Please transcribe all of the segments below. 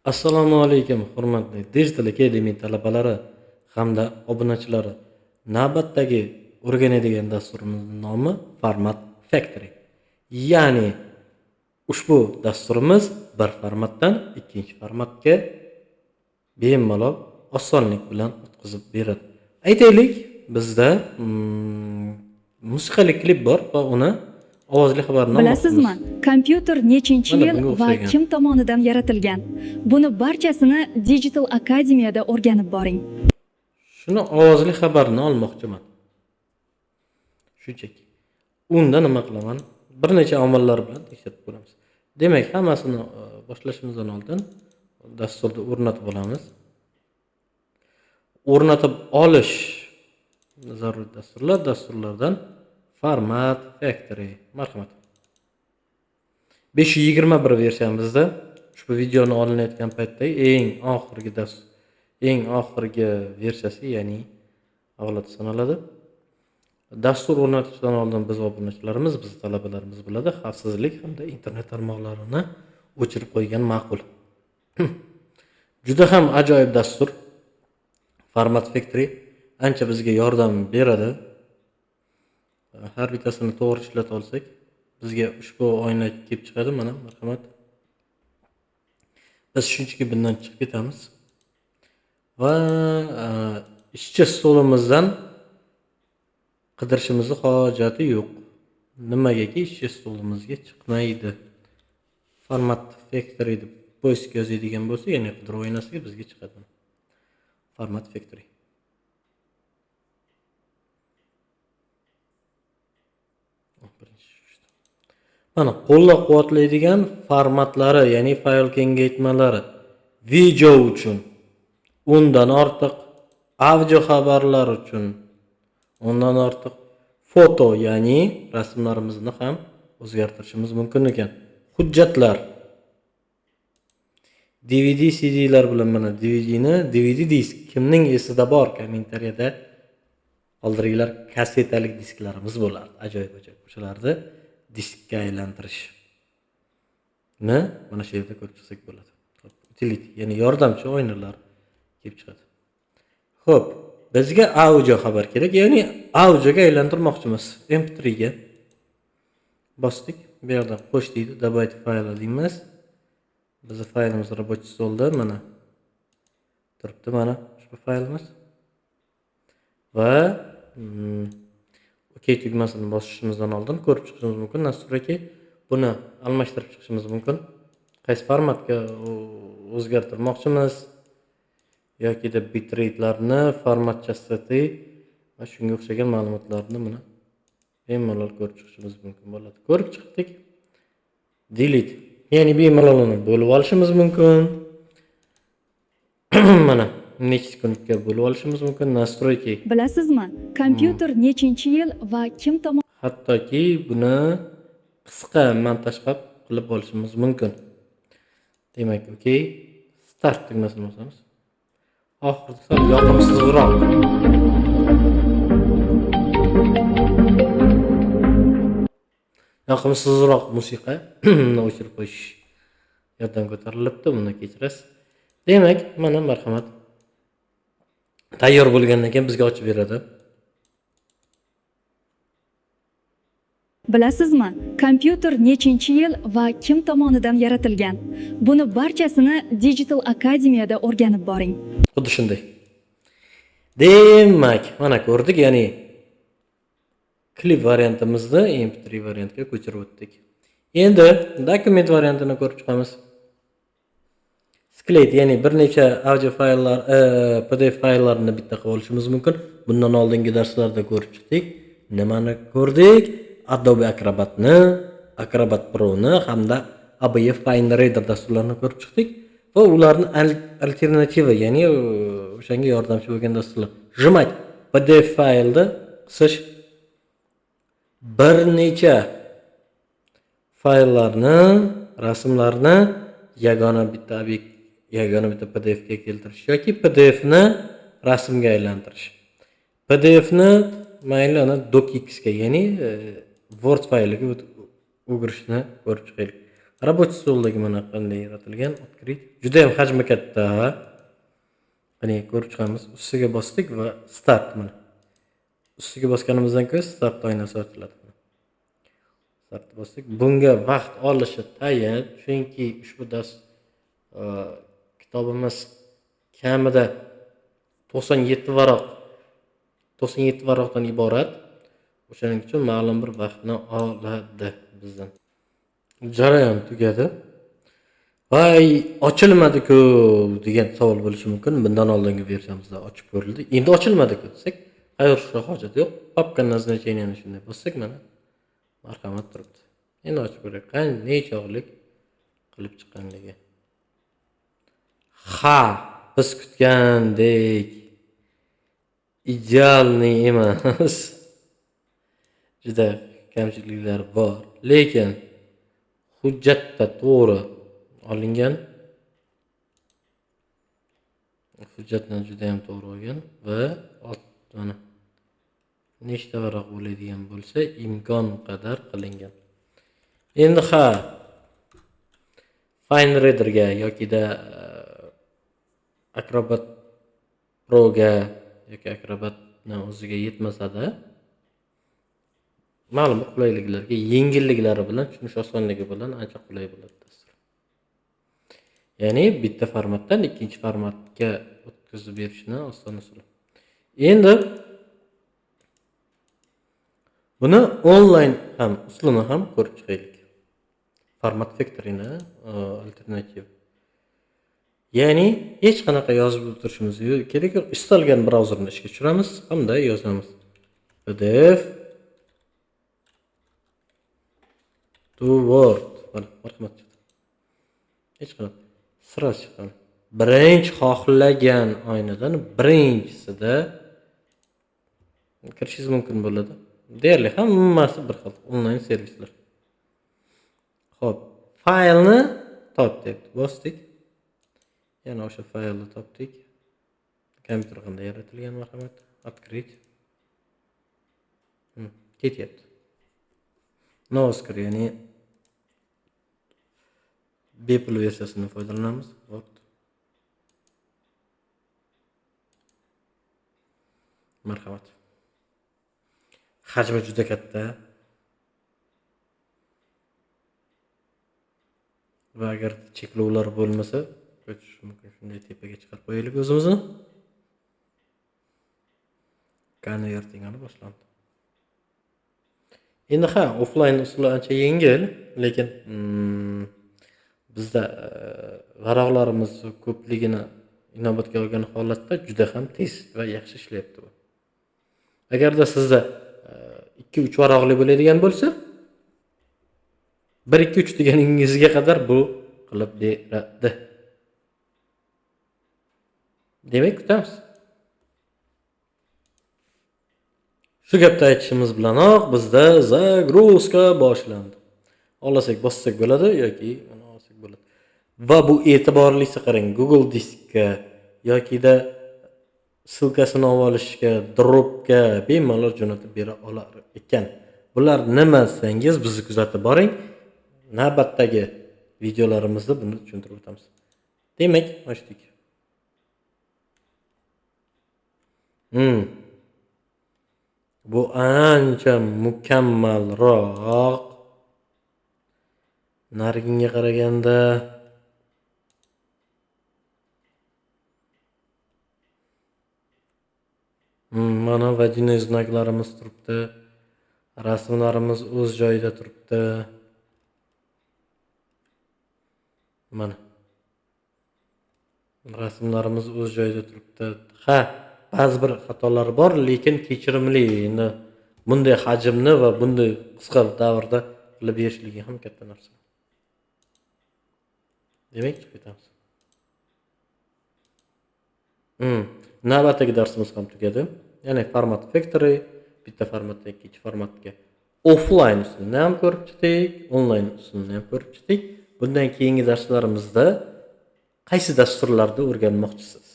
Assalomu alaykum, hurmatli Digital Academy talabalari hamda obunachilari. Navbatdagi o'rganadigan dasturimizning nomi Format Factory. Ya'ni ushbu dasturimiz bir formatdan ikkinchi formatga bemalol osonlik bilan o'tkazib beradi. Aytaylik, bizda musiqali klip bor va uni ovozli xabarini Bilasizmi, kompyuter nechinchi Mana yil bunga va o'xshagan. kim tomonidan yaratilgan? Buni barchasini Digital Akademiyada o'rganib boring. Shuni ovozli xabarini olmoqchiman. Shunchaki. Unda nima qilaman? Bir necha omillar bilan tekshirib ko'ramiz. Demak, hammasini boshlashimizdan oldin dasturni o'rnatib olamiz. O'rnatib olish zarur dasturlardan Format Factory. Marhamat. 521 versiyamizda ushbu videoni olinayotgan paytda eng oxirgi versiyasi, ya'ni avlodi sanaladi. Dastur o'rnatishdan oldin biz obunachilarimiz, biz talabalarimiz biladi, xavfsizlik hamda internet tarmoqlarini o'chirib qo'ygan ma'qul. Juda ham ajoyib dastur. Format Factory ancha bizga yordam beradi. Har bittasini to'g'ri ishlata olsak, bizga ushbu oyna kelib chiqadi. Mana marhamat. Biz shunchaki bundan chiqib ketamiz va ishchi stolimizdan qidirishimizni hojati yo'q. Nimagaki ishchi stolimizga chiqmaydi. Format Factory deb poisk yozadigan bo'lsa, ya'ni qidiruv oynasiga bizga chiqadi. Format Factory. Mana qo'llab-quvvatlaydigan formatlari, ya'ni fayl kengaytmalari, video uchun, undan ortiq audio xabarlar uchun, undan ortiq foto, ya'ni rasmlarimizni ham o'zgartirishimiz mumkin ekan. Hujjatlar, DVD, CD'lar bilan mana DVD disk kimning esida bor, kommentariyada qoldiringlar. Kassetalik disklarimiz bo'lar. Ajoyib. O'shalarni diskka aylantirish. Mana shu yerda ko'rib chiqsak bo'ladi. Utility, ya'ni yordamchi oynalar kelib chiqadi. Xo'p, bizga audio xabar kerak, ya'ni audioga aylantirmoqchimiz. MP3 ga bosdik. Bu yerda qo'sh deydi, добавить fayl deymiz. Bizning faylimiz рабочий stolda mana turibdi, mana ushbu faylimiz. Va OK tugmasini bosishimizdan oldin ko'rib chiqishimiz mumkin. Nastur aka, buni almashtirib chiqishimiz mumkin. Qaysi formatga o'zgartirmoqchimiz yoki da bitrate'larni, format частоты va shunga o'xshagan ma'lumotlarni buni bemalol ko'rib chiqishimiz mumkin bo'ladi. Ko'rib chiqdik. Delete, ya'ni bemalol uni bo'lib olishimiz mumkin. Mana necha sekundga bo'lib olishimiz mumkin. Настройки. Bilasizmi, kompyuter nechinchi yil va kim tomonidan Hattoki buni qisqa montaj qilib olishimiz mumkin. Demak, OK. Start tugmasini bosamiz. Oxirida sal yoqimsizroq. Yoqimsizroq musiqa o'chirib qo'yish yerdan ko'tarilibdi. Buni kechirasiz. Demak, mana marhamat. Tayyor bo'lgandan keyin bizga ochib beradi. Bilasizmi, kompyuter nechinchi yil va kim tomonidan yaratilgan? Buni barchasini Digital Akademiyada o'rganib boring. Xuddi shunday. Demak, mana ko'rdik, ya'ni klip variantimizni MP3 variantga ko'chirib o'tdik. Endi dokument variantini ko'rib chiqamiz. Sklet, ya'ni bir necha audio fayllar, PDF fayllarni bitta qilib olishimiz mumkin. Bundan oldingi darslarda ko'rib chiqdik. Nimani ko'rdik? Adobe Acrobat Pro'ni hamda ABF Finder Reader dasturlarini ko'rib chiqdik va ularning alternativi, ya'ni o'shanga yordamchi bo'lgan dasturlar. Jimать PDF faylni qisish bir necha fayllarni, rasmlarni yagona bitta PDF ga keltirish yoki PDF ni rasmga aylantirish. PDF ni mayli docx ga, ya'ni Word fayliga o'girishni ko'rib chiqaylik. Rабочий stoldagi mana qanday yaratilgan, открыть. Juda ham hajmi katta. Qani ko'rib chiqamiz. Ustiga bosdik va start mana. Ustiga bosganimizdan keyin start oynasi ochiladi. Start bosdik. Bunga vaqt olishi tayin, chunki ushbu dars kitobimiz kamida 97 varaqdan iborat. O'shaning uchun ma'lum bir vaqtni oladi bizdan. Jarayon tugadi. Voy, ochilmadi-ku degan savol bo'lishi mumkin. Bundan oldingi versiyamizda ochib ko'rildi. Endi ochilmadi-ku desak, qayerishga hojat yo'q. Papka назначениeni shunday bossak mana marhamat turibdi. Endi ochib ko'raylik. Qanday nechog'lik qilib chiqqanligi. Ha, biz kutgandek idealniy emas. Juda kamchiliklar bor, lekin hujjatda to'g'ri olingan. Hujjatdan juda ham to'g'ri olgan va mana nechta varaq bo'ladigan bo'lsa, imkon qadar qilingan. Endi FineReader'ga yoki-da Acrobat Pro'ga yoki Acrobatni o'ziga yetmasa-da ma'lum qulayliklarga, yengilliklari bilan, tushunish osonligi bilan ancha qulay bo'ladi dastur. Ya'ni bitta formatdan ikkinchi formatga o'tkazib berishni oson usuli. Endi buni onlayn ham usulini ham ko'rib chiqaylik. Format Factory'ni alternativ. Ya'ni hech qanaqa yozib o'tirishimiz kerak yo'q. Istalgan brauzerni ishga tushiramiz hamda yozamiz. PDF to Word. Marhamat. Hech qanaqa sira chiqqan. Birinchi xohlagan oynadan birinchisida kirishingiz mumkin bo'ladi. Deyarli hammasi bir xil onlayn servislar. Xo'p, faylni topdik, bosdik. Yana o'sha faylni topdik. Kompyuter qanday yaratilgan, marhamat, открыть. Ketyapti. Noskir, ya'ni bepul versiyasidan foydalanamiz. Vaqt. Marhamat. Hajmi juda katta. Va agar cheklovlar bo'lmasa, ko'chish mumkin. Shunday tepaga chiqarib qo'yaylik o'zimizni. Konvertingani boshlandi. Endi offline usuli ancha yengil, lekin bizda varaqlarimiz ko'pligini inobatga olgan holatda juda ham tez va yaxshi ishlayapti bu. Agarda sizda 2-3 varaqli bo'ladigan bo'lsa, 1-2-3 deganingizga qadar bu qilib beradi. Demak, kutamiz. Shu gapni aytishimiz bilanoq bizda zagruzka boshlandi. Olasak bossak bo'ladi yoki mana olsak bo'ladi. Va bu e'tiborlisi qarang, Google diskka yoki-da silkasini olib olishga, dropga bemalol jo'natib bera olar ekan. Bular nima desangiz, bizni kuzatib boring. Navbatdagi videolarimizda buni tushuntirib o'tamiz. Demak, ochdik. Bu ancha mukammalroq. Nariginga qaraganda mana водяной znaklarimiz turibdi. Rasmlarimiz o'z joyida turibdi. Mana. Rasmlarimiz o'z joyida turibdi. Ba'zi bir xatolar bor, lekin kechirimli. Endi bunday hajmni va bunday qisqa davrda qilib berishligi ham katta narsa. Demak, chiqib ketamiz. Navbatdagi darsimiz ham tugadi. Ya'ni Format Factory, bitta formatdan ikkinchi formatga offline usulni ham ko'rib chiqdik, onlayn usulni ham ko'rib chiqdik. Bundan keyingi darslarimizda qaysi dasturlarda o'rganmoqchisiz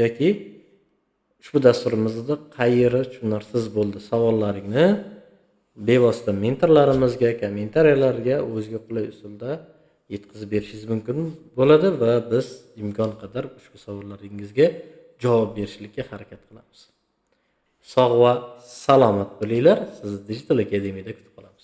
yoki ushbu dasturimizda qayeri tushunarsiz bo'ldi savollaringni bevosita mentorlarimizga, kommentariyalarga o'zga qulay usulda yetkazib berishingiz mumkin bo'ladi va biz imkon qadar ushbu savollaringizga javob berishlikka harakat qilamiz. Sog' va salomat bo'linglar. Sizni Digital Akademiyada kutib qolamiz.